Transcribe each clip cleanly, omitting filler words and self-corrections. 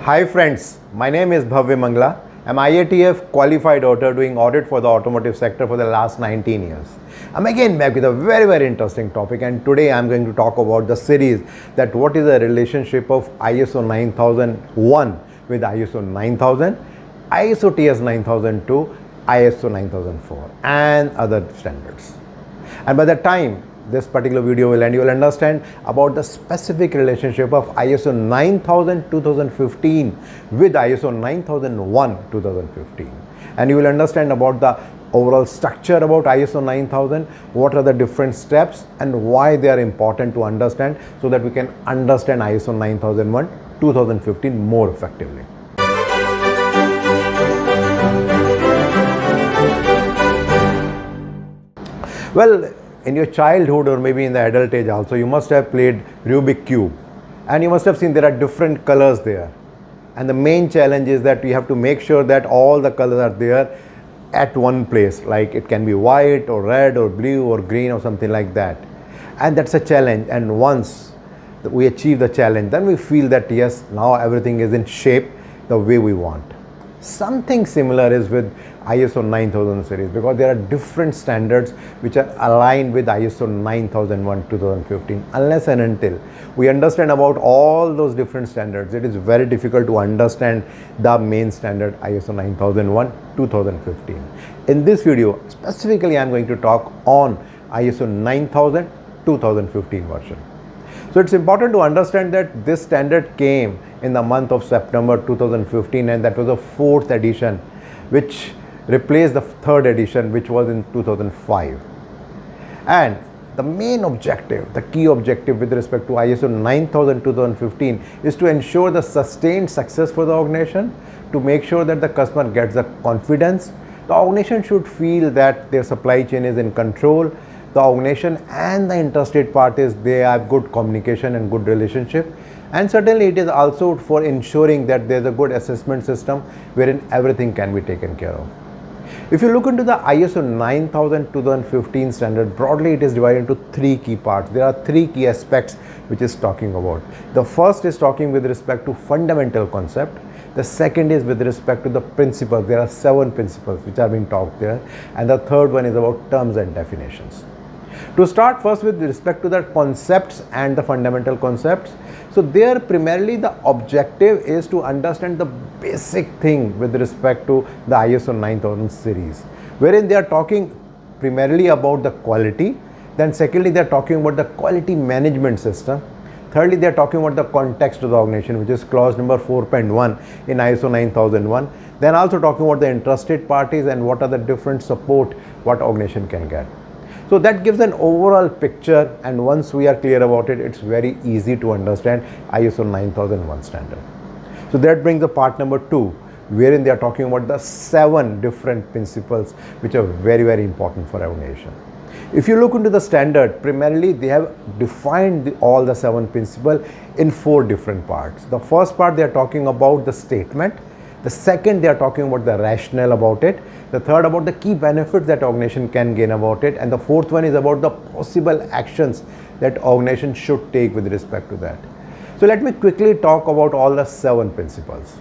Hi friends, my name is Bhavya Mangla. I'm IATF qualified auditor doing audit for the automotive sector for the last 19 years. I'm again back with a very interesting topic, and today I'm going to talk about the series that what is the relationship of ISO 9001 with ISO 9000, ISO TS 9002, ISO 9004 and other standards. And by the time this particular video will end, you will understand about the specific relationship of ISO 9000 2015 with ISO 9001 2015, and you will understand about the overall structure about ISO 9000, what are the different steps and why they are important to understand, so that we can understand ISO 9001 2015 more effectively. Well, in your childhood or maybe in the adult age also, you must have played Rubik Cube, and you must have seen there are different colors there, and the main challenge is that you have to make sure that all the colors are there at one place, like it can be white or red or blue or green or something like that, and that's a challenge. And once we achieve the challenge, then we feel that yes, now everything is in shape the way we want. Something similar is with ISO 9000 series, because there are different standards which are aligned with ISO 9001 2015. Unless and until we understand about all those different standards, it is very difficult to understand the main standard ISO 9001 2015. In this video specifically, I am going to talk on ISO 9000 2015 version. So it's important to understand that this standard came in the month of September 2015, and that was the 4th edition, which replaced the 3rd edition, which was in 2005. And the main objective, the key objective with respect to ISO 9000 2015 is to ensure the sustained success for the organization, to make sure that the customer gets the confidence. The organization should feel that their supply chain is in control. The organization and the interested parties, they have good communication and good relationship. And certainly it is also for ensuring that there is a good assessment system wherein everything can be taken care of. If you look into the ISO 9000 2015 standard, broadly it is divided into 3 key parts. There are 3 key aspects which is talking about. The first is talking with respect to fundamental concept. The second is with respect to the principles. There are 7 principles which are being talked there. And the third one is about terms and definitions. To start first with respect to the concepts and the fundamental concepts. So there primarily the objective is to understand the basic thing with respect to the ISO 9000 series, wherein they are talking primarily about the quality. Then secondly, they are talking about the quality management system. Thirdly, they are talking about the context of the organization, which is clause number 4.1 in ISO 9001. Then also talking about the interested parties and what are the different support what organization can get. So that gives an overall picture, and once we are clear about it, it's very easy to understand ISO 9001 standard. So that brings the part number 2, wherein they are talking about the 7 different principles which are very important for organization. If you look into the standard, primarily they have defined all the 7 principles in 4 different parts. The first part, they are talking about the statement. The second, they are talking about the rationale about it. The third, about the key benefits that organization can gain about it. And the fourth one is about the possible actions that organization should take with respect to that. So let me quickly talk about all the 7 principles.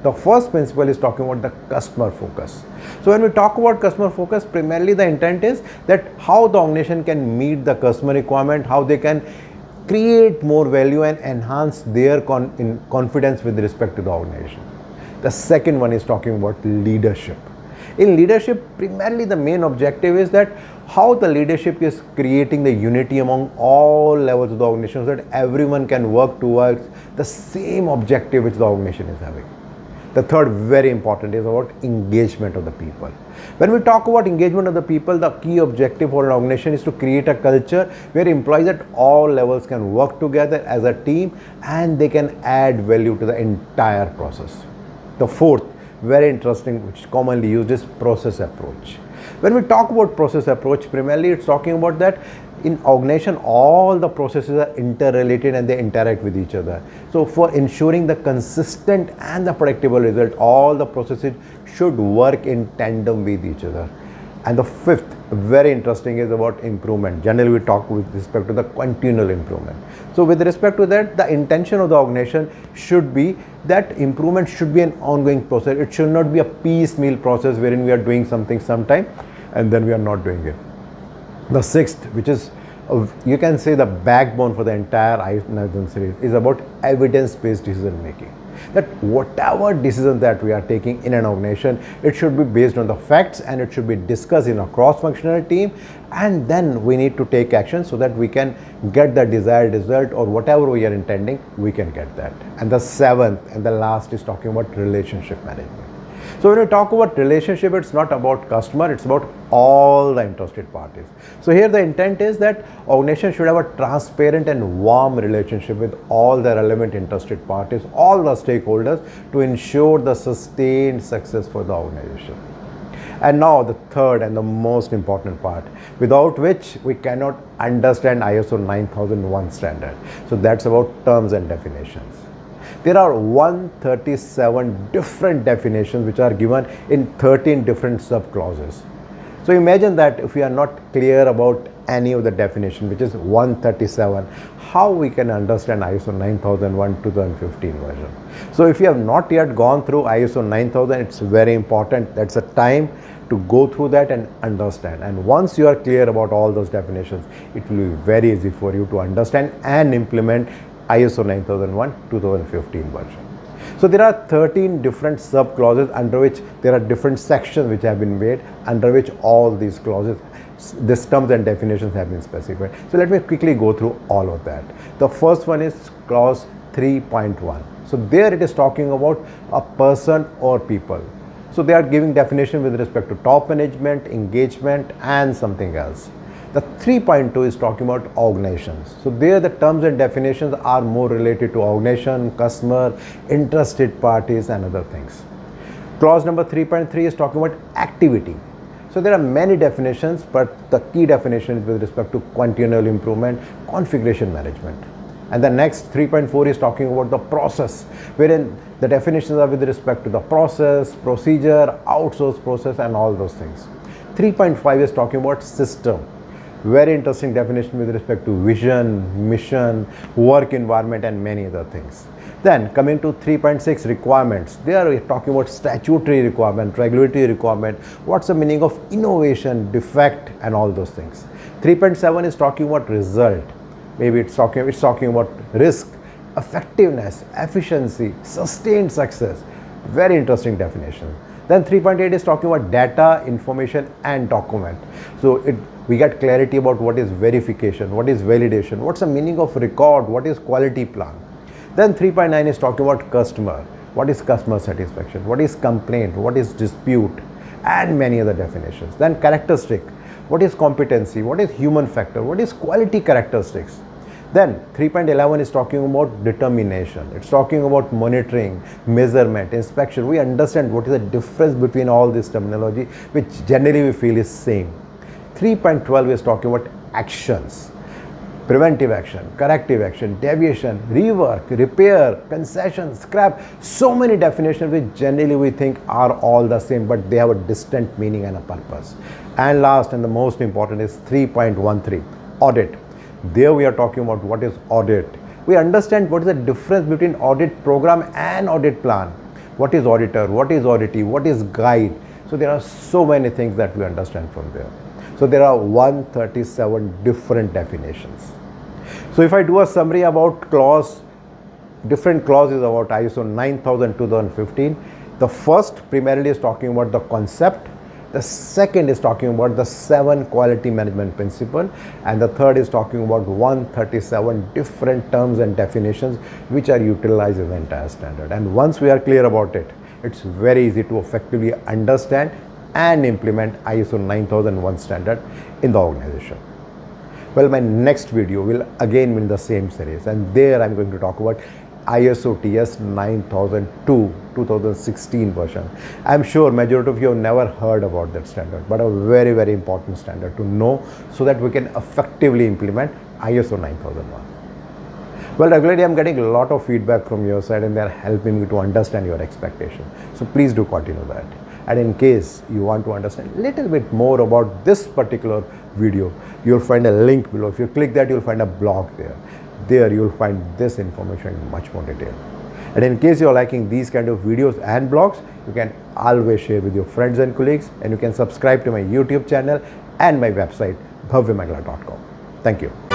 The first principle is talking about the customer focus. So when we talk about customer focus, primarily the intent is that how the organization can meet the customer requirement, how they can create more value and enhance their confidence with respect to the organization. The second one is talking about leadership. In leadership, primarily the main objective is that how the leadership is creating the unity among all levels of the organization, so that everyone can work towards the same objective which the organization is having. The third, very important, is about engagement of the people. When we talk about engagement of the people, the key objective for an organization is to create a culture where employees at all levels can work together as a team and they can add value to the entire process. The fourth, very interesting, which is commonly used, is process approach. When we talk about process approach, primarily it's talking about that in organization all the processes are interrelated and they interact with each other. So for ensuring the consistent and the predictable result, all the processes should work in tandem with each other. And the fifth, very interesting, is about improvement. Generally, we talk with respect to the continual improvement. So with respect to that, the intention of the organization should be that improvement should be an ongoing process. It should not be a piecemeal process wherein we are doing something sometime and then we are not doing it. The sixth, which is you can say the backbone for the entire ISO 9000 series, is about evidence-based decision making. That whatever decision that we are taking in an organization, it should be based on the facts and it should be discussed in a cross-functional team, and then we need to take action so that we can get the desired result, or whatever we are intending, we can get that. And the seventh and the last is talking about relationship management. So when we talk about relationship, it's not about customer, it's about all the interested parties. So here the intent is that organization should have a transparent and warm relationship with all the relevant interested parties, all the stakeholders, to ensure the sustained success for the organization. And now the third and the most important part, without which we cannot understand ISO 9001 standard. So that's about terms and definitions. There are 137 different definitions which are given in 13 different sub-clauses. So imagine that if we are not clear about any of the definition, which is 137, how we can understand ISO 9001 2015 version. So if you have not yet gone through ISO 9000, it's very important. That's a time to go through that and understand. And once you are clear about all those definitions, it will be very easy for you to understand and implement ISO 9001 2015 version. So there are 13 different sub clauses under which there are different sections which have been made, under which all these clauses, these terms and definitions have been specified. So let me quickly go through all of that. The first one is clause 3.1. So there it is talking about a person or people. So they are giving definition with respect to top management, engagement, and something else. The 3.2 is talking about organizations. So there the terms and definitions are more related to organization, customer, interested parties, and other things. Clause number 3.3 is talking about activity. So there are many definitions, but the key definition is with respect to continual improvement, configuration management. And the next 3.4 is talking about the process, wherein the definitions are with respect to the process, procedure, outsource process, and all those things. 3.5 is talking about system. Very interesting definition with respect to vision, mission, work environment, and many other things. Then coming to 3.6 requirements, they are talking about statutory requirement, regulatory requirement, what's the meaning of innovation, defect, and all those things. 3.7 is talking about result. Maybe it's talking about risk, effectiveness, efficiency, sustained success. Very interesting definition. Then 3.8 is talking about data, information, and document. So we get clarity about what is verification, what is validation, what's the meaning of record, what is quality plan. Then 3.9 is talking about customer. What is customer satisfaction? What is complaint? What is dispute? And many other definitions. Then characteristic. What is competency? What is human factor? What is quality characteristics? Then 3.11 is talking about determination. It's talking about monitoring, measurement, inspection. We understand what is the difference between all this terminology, which generally we feel is same. 3.12 is talking about actions. Preventive action, corrective action, deviation, rework, repair, concession, scrap. So many definitions which generally we think are all the same, but they have a distinct meaning and a purpose. And last and the most important is 3.13, audit. There we are talking about what is audit. We understand what is the difference between audit program and audit plan. What is auditor, what is auditee, what is guide. So there are so many things that we understand from there. So there are 137 different definitions. So if I do a summary about different clauses about ISO 9000 2015, the first primarily is talking about the concept. The second is talking about the 7 quality management principles, and the third is talking about 137 different terms and definitions which are utilized in the entire standard. And once we are clear about it, it's very easy to effectively understand and implement ISO 9001 standard in the organization. Well, my next video will again be in the same series, and there I'm going to talk about ISO TS 9002 2016 version. I'm sure majority of you have never heard about that standard, but a very, very important standard to know so that we can effectively implement ISO 9001. Well, regularly I'm getting a lot of feedback from your side, and they are helping me to understand your expectation. So please do continue that. And in case you want to understand a little bit more about this particular video, you'll find a link below. If you click that, you'll find a blog there. There you'll find this information in much more detail. And in case you're liking these kind of videos and blogs, you can always share with your friends and colleagues, and you can subscribe to my YouTube channel and my website bhavyamangala.com. Thank you.